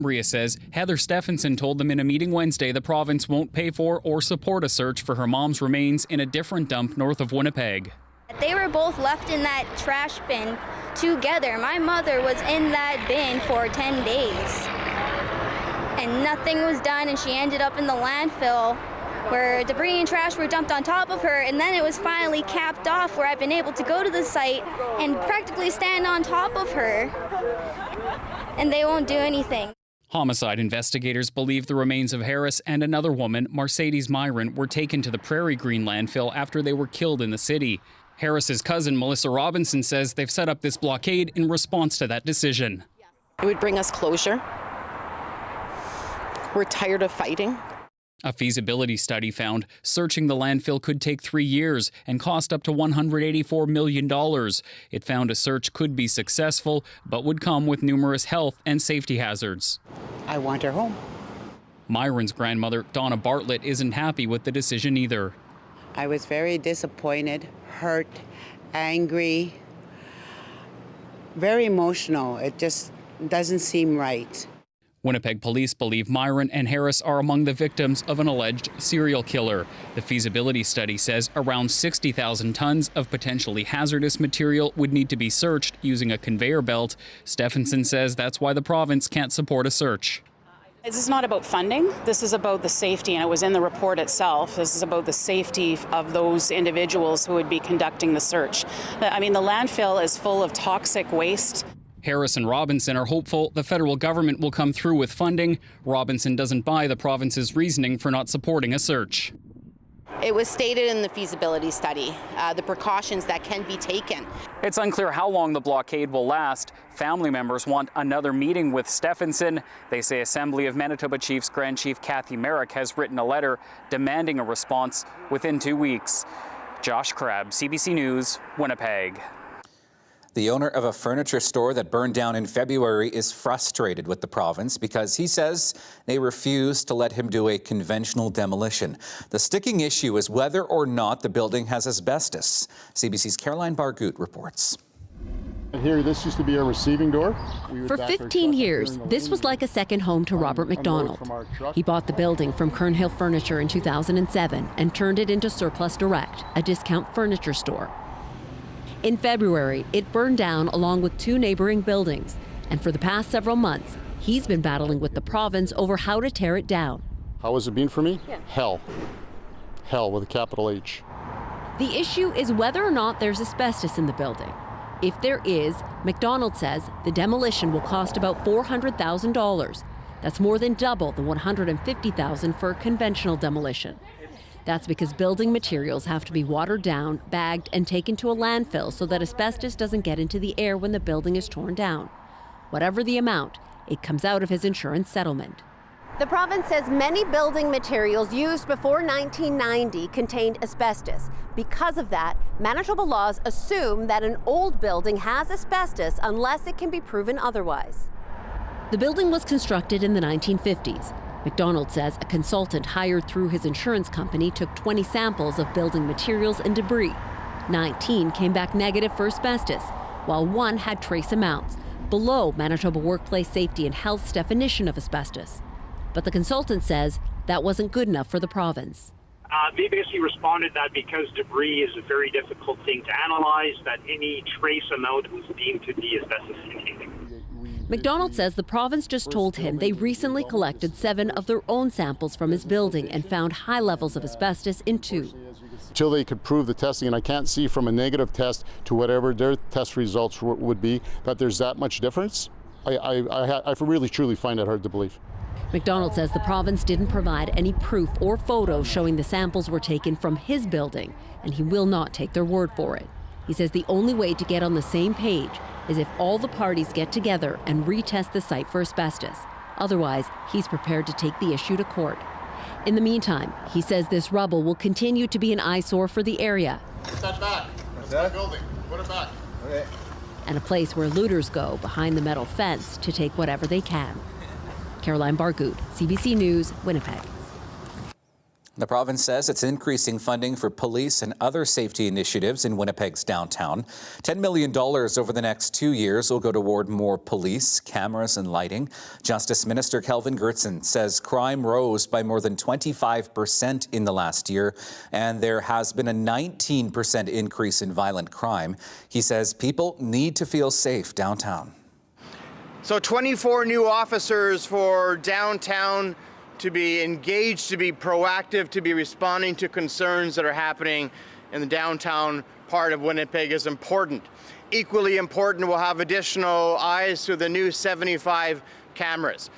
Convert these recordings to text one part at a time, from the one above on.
Maria says Heather Stephenson told them in a meeting Wednesday the province won't pay for or support a search for her mom's remains in a different dump north of Winnipeg. They were both left in that trash bin together. My mother was in that bin for 10 days. And nothing was done, and she ended up in the landfill where debris and trash were dumped on top of her, and then it was finally capped off where I've been able to go to the site and practically stand on top of her, and they won't do anything. Homicide investigators believe the remains of Harris and another woman, Mercedes Myron, were taken to the Prairie Green landfill after they were killed in the city. Harris's cousin, Melissa Robinson, says they've set up this blockade in response to that decision. It would bring us closure. We're tired of fighting. A feasibility study found searching the landfill could take 3 years and cost up to $184 million. It found a search could be successful, but would come with numerous health and safety hazards. I want her home. Myron's grandmother, Donna Bartlett, isn't happy with the decision either. I was very disappointed, hurt, angry, very emotional. It just doesn't seem right. Winnipeg police believe Myron and Harris are among the victims of an alleged serial killer. The feasibility study says around 60,000 tons of potentially hazardous material would need to be searched using a conveyor belt. Stephenson says that's why the province can't support a search. This is not about funding. This is about the safety, and it was in the report itself. This is about the safety of those individuals who would be conducting the search. I mean, the landfill is full of toxic waste. Harris and Robinson are hopeful the federal government will come through with funding. Robinson doesn't buy the province's reasoning for not supporting a search. It was stated in the feasibility study, the precautions that can be taken. It's unclear how long the blockade will last. Family members want another meeting with Stephenson. They say Assembly of Manitoba Chiefs Grand Chief Kathy Merrick has written a letter demanding a response within 2 weeks. Josh Crabb, CBC News, Winnipeg. The owner of a furniture store that burned down in February is frustrated with the province because he says they refused to let him do a conventional demolition. The sticking issue is whether or not the building has asbestos. CBC's Caroline Bargut reports. Here, this used to be a receiving door. For 15 years, this was like a second home to Robert McDonald. He bought the building from Kernhill Furniture in 2007 and turned it into Surplus Direct, a discount furniture store. In February, it burned down along with 2 neighboring buildings, and for the past several months, he's been battling with the province over how to tear it down. How has it been for me? Hell. Hell with a capital H. The issue is whether or not there's asbestos in the building. If there is, McDonald says the demolition will cost about $400,000. That's more than double the $150,000 for a conventional demolition. That's because building materials have to be watered down, bagged, and taken to a landfill so that asbestos doesn't get into the air when the building is torn down. Whatever the amount, it comes out of his insurance settlement. The province says many building materials used before 1990 contained asbestos. Because of that, Manitoba laws assume that an old building has asbestos unless it can be proven otherwise. The building was constructed in the 1950s. McDonald says a consultant hired through his insurance company took 20 samples of building materials and debris. 19 came back negative for asbestos, while 1 had trace amounts, below Manitoba Workplace Safety and Health's definition of asbestos. But the consultant says that wasn't good enough for the province. They basically responded that because debris is a very difficult thing to analyze, that any trace amount was deemed to be asbestos containing. McDonald says the province just told him they recently collected 7 of their own samples from his building and found high levels of asbestos in 2. Until they could prove the testing, and I can't see from a negative test to whatever their test results would be that there's that much difference. I really truly find it hard to believe. McDonald says the province didn't provide any proof or photos showing the samples were taken from his building, and he will not take their word for it. He says the only way to get on the same page is if all the parties get together and retest the site for asbestos. Otherwise, he's prepared to take the issue to court. In the meantime, he says this rubble will continue to be an eyesore for the area. Put that back. That's that building. Put it back. Okay. And a place where looters go behind the metal fence to take whatever they can. Caroline Bargut, CBC News, Winnipeg. The province says it's increasing funding for police and other safety initiatives in Winnipeg's downtown. $10 million over the next 2 years will go toward more police, cameras and lighting. Justice Minister Kelvin Gertsen says crime rose by more than 25% in the last year, and there has been a 19% increase in violent crime. He says people need to feel safe downtown. So 24 new officers for downtown to be engaged, to be proactive, to be responding to concerns that are happening in the downtown part of Winnipeg is important. Equally important, we'll have additional eyes through the new 75 cameras.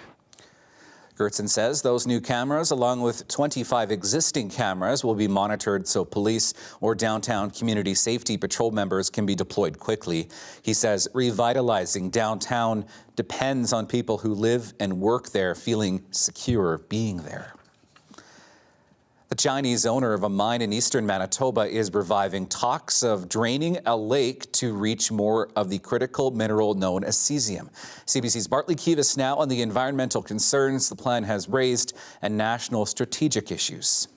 Gertsen says those new cameras, along with 25 existing cameras, will be monitored so police or downtown community safety patrol members can be deployed quickly. He says revitalizing downtown depends on people who live and work there feeling secure being there. The Chinese owner of a mine in eastern Manitoba is reviving talks of draining a lake to reach more of the critical mineral known as cesium. CBC's Bartley Kivas now on the environmental concerns the plan has raised and national strategic issues.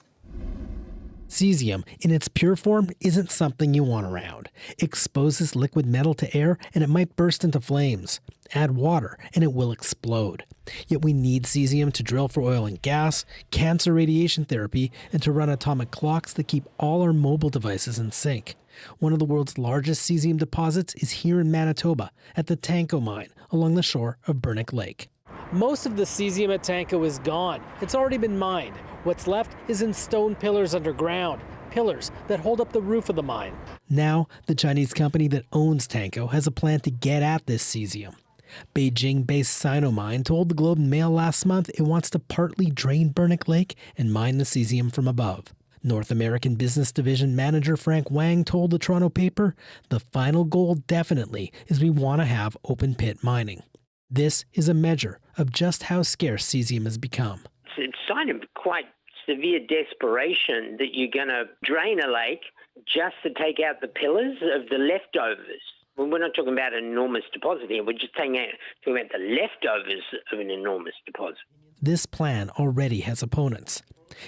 Cesium, in its pure form, isn't something you want around. It exposes liquid metal to air and it might burst into flames. Add water and it will explode. Yet we need cesium to drill for oil and gas, cancer radiation therapy, and to run atomic clocks that keep all our mobile devices in sync. One of the world's largest cesium deposits is here in Manitoba at the Tanco mine along the shore of Burnick Lake. Most of the cesium at Tanco is gone. It's already been mined. What's left is in stone pillars underground, pillars that hold up the roof of the mine. Now, the Chinese company that owns Tanco has a plan to get at this cesium. Beijing-based Sinomine told the Globe and Mail last month it wants to partly drain Burnick Lake and mine the cesium from above. North American Business Division Manager Frank Wang told the Toronto paper, the final goal definitely is we want to have open pit mining. This is a measure of just how scarce cesium has become. It's a sign of quite severe desperation that you're going to drain a lake just to take out the pillars of the leftovers. Well, we're not talking about an enormous deposit here. We're just talking about the leftovers of an enormous deposit. This plan already has opponents.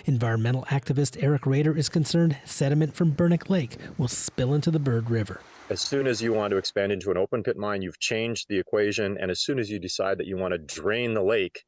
Environmental activist Eric Rader is concerned sediment from Burnick Lake will spill into the Bird River. As soon as you want to expand into an open pit mine, you've changed the equation. And as soon as you decide that you want to drain the lake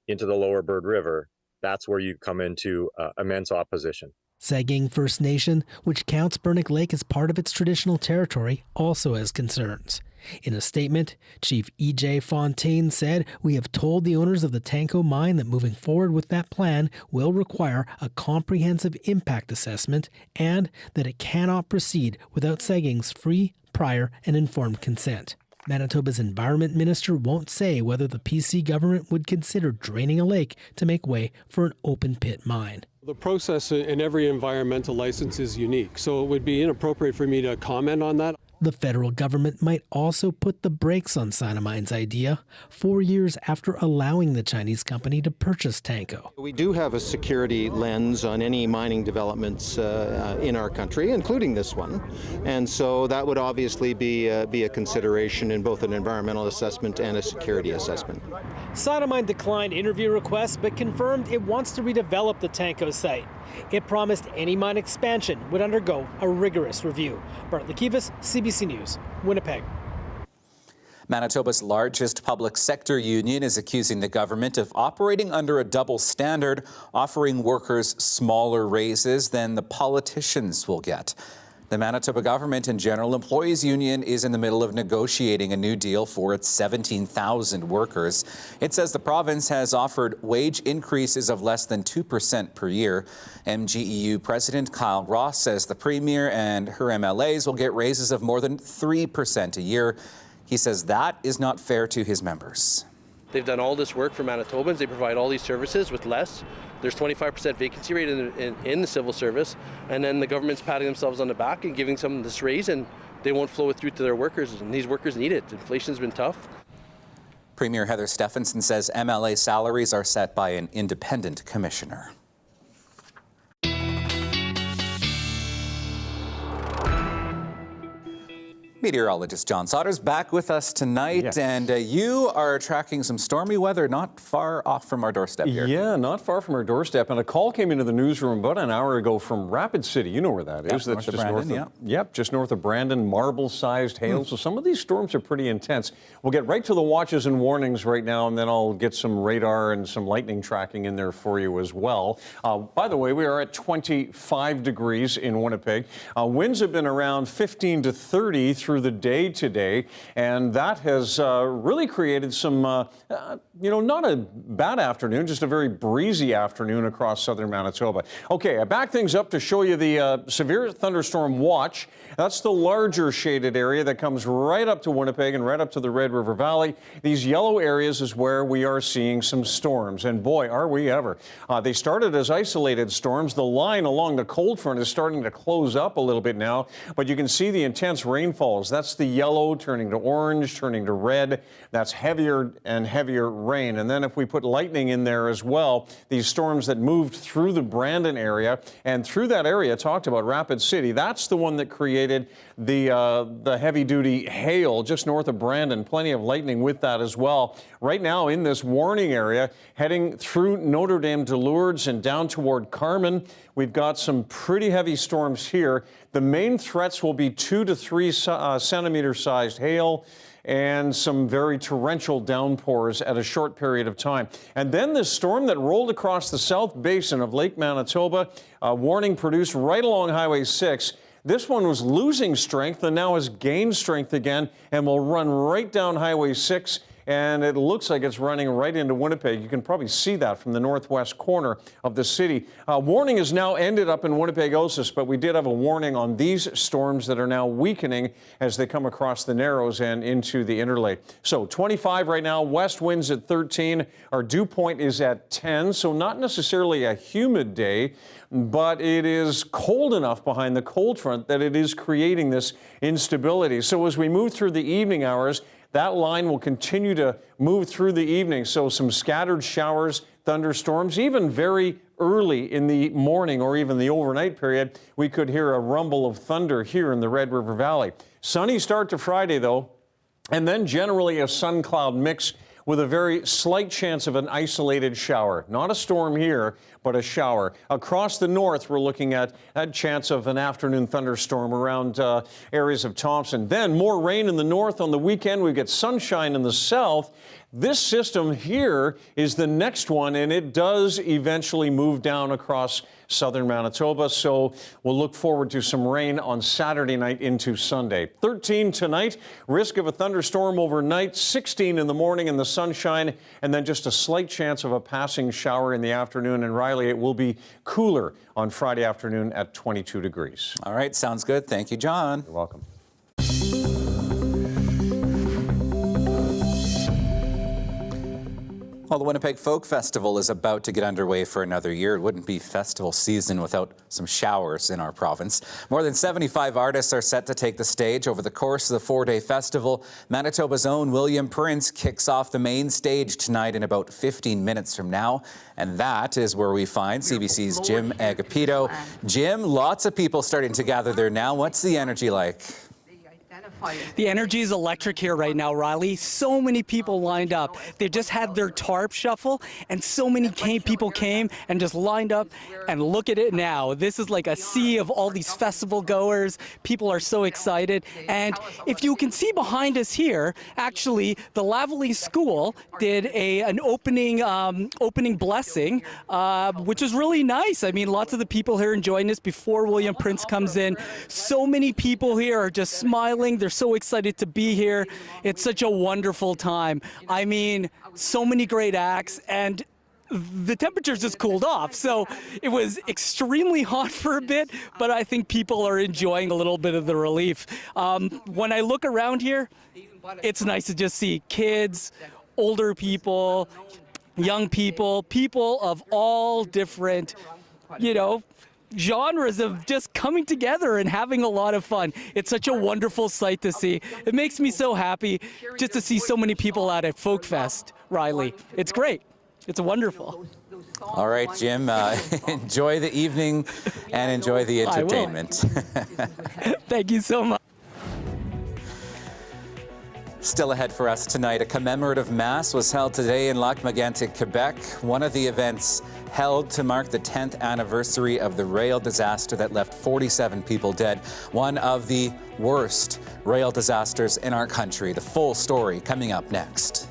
into the lower Bird River, that's where you come into immense opposition. Saging First Nation, which counts Burnick Lake as part of its traditional territory, also has concerns. In a statement, Chief E.J. Fontaine said, "We have told the owners of the Tanco mine that moving forward with that plan will require a comprehensive impact assessment and that it cannot proceed without Saging's free, prior, and informed consent." Manitoba's Environment Minister won't say whether the PC government would consider draining a lake to make way for an open pit mine. The process in every environmental license is unique, so it would be inappropriate for me to comment on that. The federal government might also put the brakes on Sinomine's idea 4 years after allowing the Chinese company to purchase Tanco. We do have a security lens on any mining developments in our country, including this one. And so that would obviously be a consideration in both an environmental assessment and a security assessment. Sinomine declined interview requests but confirmed it wants to redevelop the Tanco site. It promised any mine expansion would undergo a rigorous review. Bartley Kivas, CBC News, Winnipeg. Manitoba's largest public sector union is accusing the government of operating under a double standard, offering workers smaller raises than the politicians will get. The Manitoba Government and General Employees Union is in the middle of negotiating a new deal for its 17,000 workers. It says the province has offered wage increases of less than 2% per year. MGEU President Kyle Ross says the Premier and her MLAs will get raises of more than 3% a year. He says that is not fair to his members. They've done all this work for Manitobans. They provide all these services with less. There's 25% vacancy rate in the civil service, and then the government's patting themselves on the back and giving some this raise, and they won't flow it through to their workers, and these workers need it. Inflation's been tough. Premier Heather Stephenson says MLA salaries are set by an independent commissioner. Meteorologist John Sauter's back with us tonight, yes. And you are tracking some stormy weather not far off from our doorstep here. Yeah, not far from our doorstep. And a call came into the newsroom about an hour ago from Rapid City. You know where that is. That's just north of, Yep, just north of Brandon, marble-sized hail. So some of these storms are pretty intense. We'll get right to the watches and warnings right now, and then I'll get some radar and some lightning tracking in there for you as well. By the way, we are at 25 degrees in Winnipeg. Winds have been around 15 to 30 through the day today, and that has really created some, not a bad afternoon, just a very breezy afternoon across southern Manitoba. Okay, I back things up to show you the severe thunderstorm watch. That's the larger shaded area that comes right up to Winnipeg and right up to the Red River Valley. These yellow areas is where we are seeing some storms, and boy, are we ever. They started as isolated storms. The line along the cold front is starting to close up a little bit now, but you can see the intense rainfalls. That's the yellow turning to orange, turning to red. That's heavier and heavier rain. And then if we put lightning in there as well, these storms that moved through the Brandon area and through that area, talked about Rapid City, that's the one that created the heavy-duty hail just north of Brandon. Plenty of lightning with that as well. Right now in this warning area, heading through Notre Dame to Lourdes and down toward Carmen, we've got some pretty heavy storms here. The main threats will be 2 to 3 centimeter-sized hail and some very torrential downpours at a short period of time. And then this storm that rolled across the south basin of Lake Manitoba, a warning produced right along Highway 6. This one was losing strength and now has gained strength again and will run right down Highway 6. And it looks like it's running right into Winnipeg. You can probably see that from the northwest corner of the city. Warning has now ended up in Winnipegosis, but we did have a warning on these storms that are now weakening as they come across the Narrows and into the Interlake. So 25 right now, west winds at 13. Our dew point is at 10, so not necessarily a humid day, but it is cold enough behind the cold front that it is creating this instability. So as we move through the evening hours, that line will continue to move through the evening. So some scattered showers, thunderstorms, even very early in the morning or even the overnight period, we could hear a rumble of thunder here in the Red River Valley. Sunny start to Friday, though, and then generally a sun-cloud mix with a very slight chance of an isolated shower. Not a storm here, but a shower. Across the north, we're looking at a chance of an afternoon thunderstorm around areas of Thompson. Then more rain in the north. On the weekend, we get sunshine in the south. This system here is the next one, and it does eventually move down across southern Manitoba, so we'll look forward to some rain on Saturday night into Sunday. 13 tonight, risk of a thunderstorm overnight, 16 in the morning in the sunshine, and then just a slight chance of a passing shower in the afternoon. And Riley, it will be cooler on Friday afternoon at 22 degrees. All right, sounds good. Thank you, John. You're welcome. Well, the Winnipeg Folk Festival is about to get underway for another year. It wouldn't be festival season without some showers in our province. More than 75 artists are set to take the stage over the course of the 4-day festival. Manitoba's own William Prince kicks off the main stage tonight in about 15 minutes from now. And that is where we find CBC's Jim Agapito. Jim, lots of people starting to gather there now. What's the energy like? The energy is electric here right now, Riley. So many people lined up. They just had their tarp shuffle, and so many people came and just lined up. And look at it now. This is like a sea of all these festival goers. People are so excited. And if you can see behind us here, actually, the Lavallee School did an opening blessing, which was really nice. I mean, lots of the people here enjoying this before William Prince comes in. So many people here are just smiling. They're so excited to be here. It's such a wonderful time. I mean, so many great acts, and the temperatures just cooled off. So it was extremely hot for a bit, but I think people are enjoying a little bit of the relief. When I look around here, it's nice to just see kids, older people, young people, people of all different, genres of just coming together and having a lot of fun. It's such a wonderful sight to see. It makes me so happy just to see so many people out at Folk Fest, Riley. It's great. It's wonderful. All right, Jim, enjoy the evening and enjoy the entertainment. Thank you so much. Still ahead for us tonight, a commemorative mass was held today in Lac-Mégantic, Quebec. One of the events held to mark the 10th anniversary of the rail disaster that left 47 people dead. One of the worst rail disasters in our country. The full story coming up next.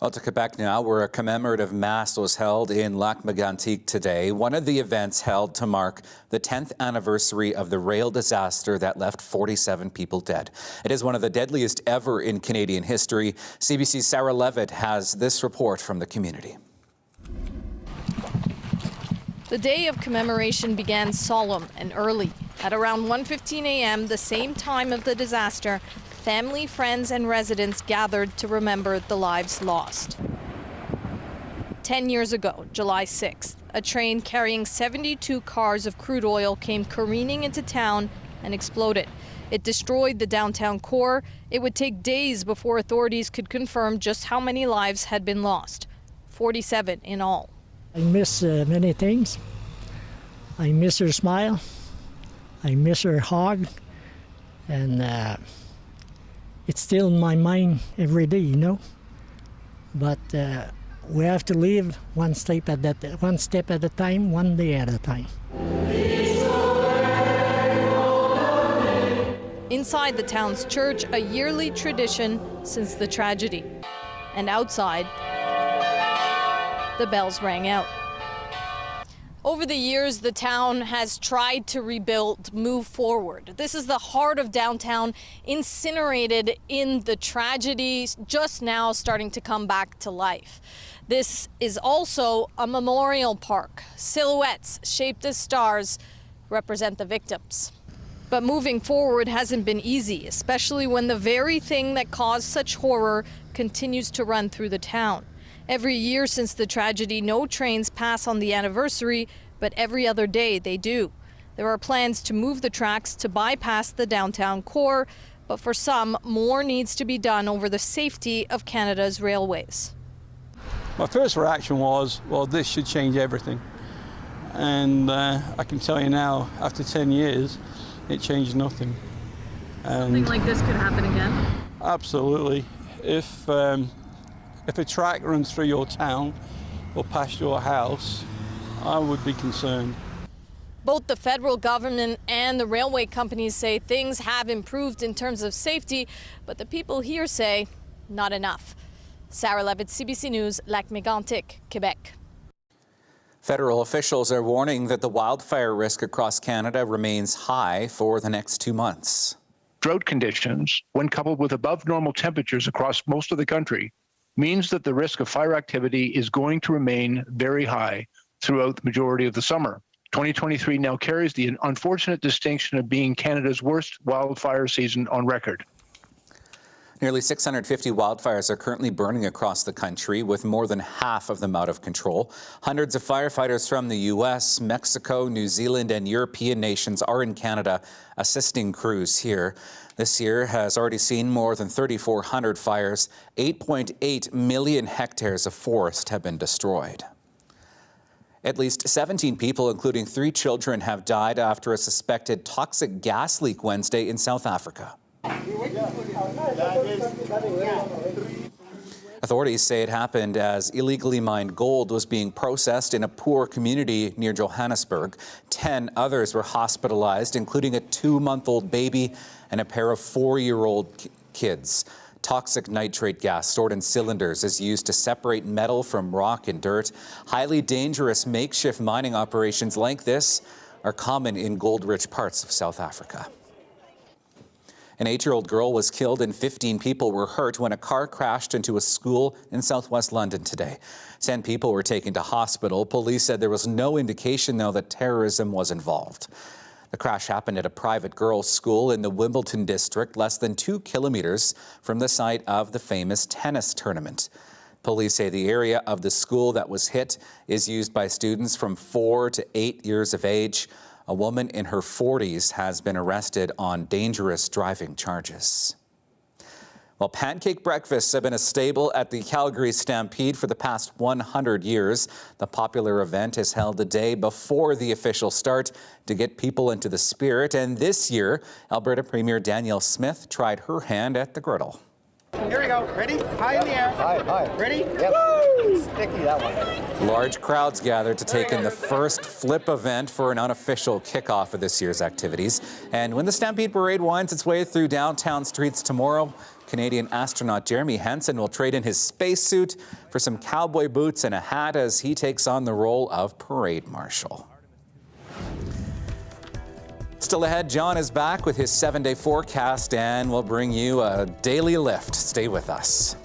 Well, to Quebec now, where a commemorative mass was held in Lac-Mégantic today. One of the events held to mark the 10th anniversary of the rail disaster that left 47 people dead. It is one of the deadliest ever in Canadian history. CBC's Sarah Levitt has this report from the community. The day of commemoration began solemn and early. At around 1:15 a.m., the same time of the disaster, family, friends, and residents gathered to remember the lives lost. 10 years ago, July 6th, a train carrying 72 cars of crude oil came careening into town and exploded. It destroyed the downtown core. It would take days before authorities could confirm just how many lives had been lost. 47 in all. I miss many things. I miss her smile. I miss her hug. And it's still in my mind every day, you know. But We have to live one step at a time, one day at a time. Inside the town's church, a yearly tradition since the tragedy. And outside, the bells rang out. Over the years, the town has tried to rebuild, move forward. This is the heart of downtown, incinerated in the tragedy, just now starting to come back to life. This is also a memorial park. Silhouettes shaped as stars represent the victims. But moving forward hasn't been easy, especially when the very thing that caused such horror continues to run through the town. Every year since the tragedy, no trains pass on the anniversary, but every other day they do. There are plans to move the tracks to bypass the downtown core, but for some, more needs to be done over the safety of Canada's railways. My first reaction was, well, this should change everything. And I can tell you now, after 10 years, it changed nothing. Something like this could happen again? Absolutely. If a track runs through your town or past your house, I would be concerned. Both the federal government and the railway companies say things have improved in terms of safety, but the people here say not enough. Sarah Levitt, CBC News, Lac-Mégantic, Quebec. Federal officials are warning that the wildfire risk across Canada remains high for the next 2 months. Drought conditions, when coupled with above normal temperatures across most of the country, means that the risk of fire activity is going to remain very high throughout the majority of the summer. 2023 now carries the unfortunate distinction of being Canada's worst wildfire season on record. Nearly 650 wildfires are currently burning across the country, with more than half of them out of control. Hundreds of firefighters from the U.S., Mexico, New Zealand, and European nations are in Canada assisting crews here. This year has already seen more than 3,400 fires. 8.8 million hectares of forest have been destroyed. At least 17 people, including 3 children, have died after a suspected toxic gas leak Wednesday in South Africa. Authorities say it happened as illegally mined gold was being processed in a poor community near Johannesburg. 10 others were hospitalized, including a 2-month-old baby and a pair of 4-year-old kids. Toxic nitrate gas stored in cylinders is used to separate metal from rock and dirt. Highly dangerous makeshift mining operations like this are common in gold-rich parts of South Africa. An 8-year-old girl was killed and 15 people were hurt when a car crashed into a school in southwest London today. 10 people were taken to hospital. Police said there was no indication, though, that terrorism was involved. The crash happened at a private girls' school in the Wimbledon district, less than 2 kilometers from the site of the famous tennis tournament. Police say the area of the school that was hit is used by students from 4 to 8 years of age. A woman in her 40s has been arrested on dangerous driving charges. Well, pancake breakfasts have been a staple at the Calgary Stampede for the past 100 years. The popular event is held the day before the official start to get people into the spirit. And this year, Alberta Premier Danielle Smith tried her hand at the griddle. Here we go. Ready? High in the air. High. Ready? Yep. Woo! Sticky, that one. Large crowds gathered to take in the first flip event for an unofficial kickoff of this year's activities. And when the Stampede Parade winds its way through downtown streets tomorrow, Canadian astronaut Jeremy Hansen will trade in his spacesuit for some cowboy boots and a hat as he takes on the role of parade marshal. Still ahead, John is back with his 7-day forecast and will bring you a daily lift. Stay with us.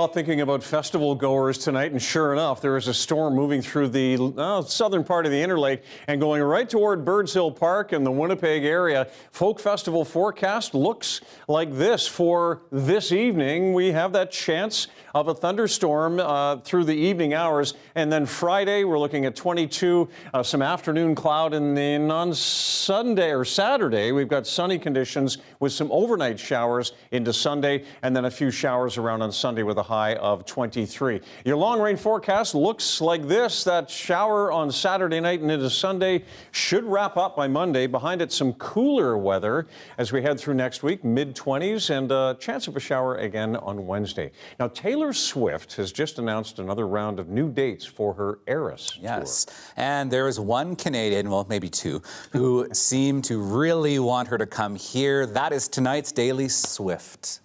Thinking about festival goers tonight, and sure enough, there is a storm moving through the southern part of the Interlake and going right toward Birds Hill Park and the Winnipeg area. Folk Festival forecast looks like this for this evening. We have that chance of a thunderstorm through the evening hours, and then Friday we're looking at 22, some afternoon cloud, and then on Sunday or Saturday we've got sunny conditions with some overnight showers into Sunday, and then a few showers around on Sunday with a high of 23. Your long range forecast looks like this. That shower on Saturday night and into Sunday should wrap up by Monday. Behind it, some cooler weather as we head through next week, mid-20s, and a chance of a shower again on Wednesday. Now, Taylor Swift has just announced another round of new dates for her Eras tour. And there is one Canadian, well, maybe two, who seem to really want her to come here. That is tonight's Daily Swift.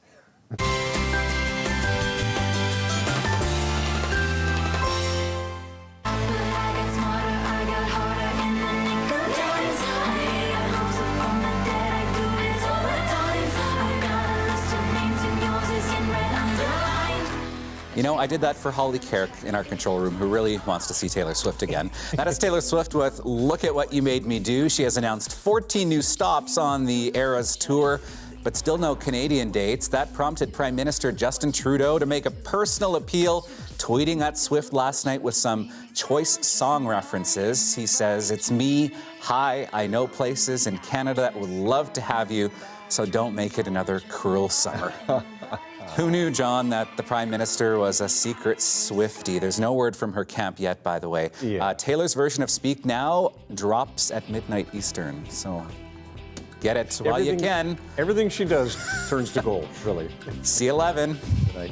You know, I did that for Holly Kerrick in our control room, who really wants to see Taylor Swift again. That is Taylor Swift with Look at What You Made Me Do. She has announced 14 new stops on the Eras tour, but still no Canadian dates. That prompted Prime Minister Justin Trudeau to make a personal appeal, tweeting at Swift last night with some choice song references. He says, "It's me. Hi, I know places in Canada that would love to have you, so don't make it another cruel summer." Who knew, John, that the Prime Minister was a secret Swiftie? There's no word from her camp yet, by the way. Taylor's version of Speak Now drops at midnight Eastern, so get it while you can. Everything she does turns to gold, really. See you 11. Good night.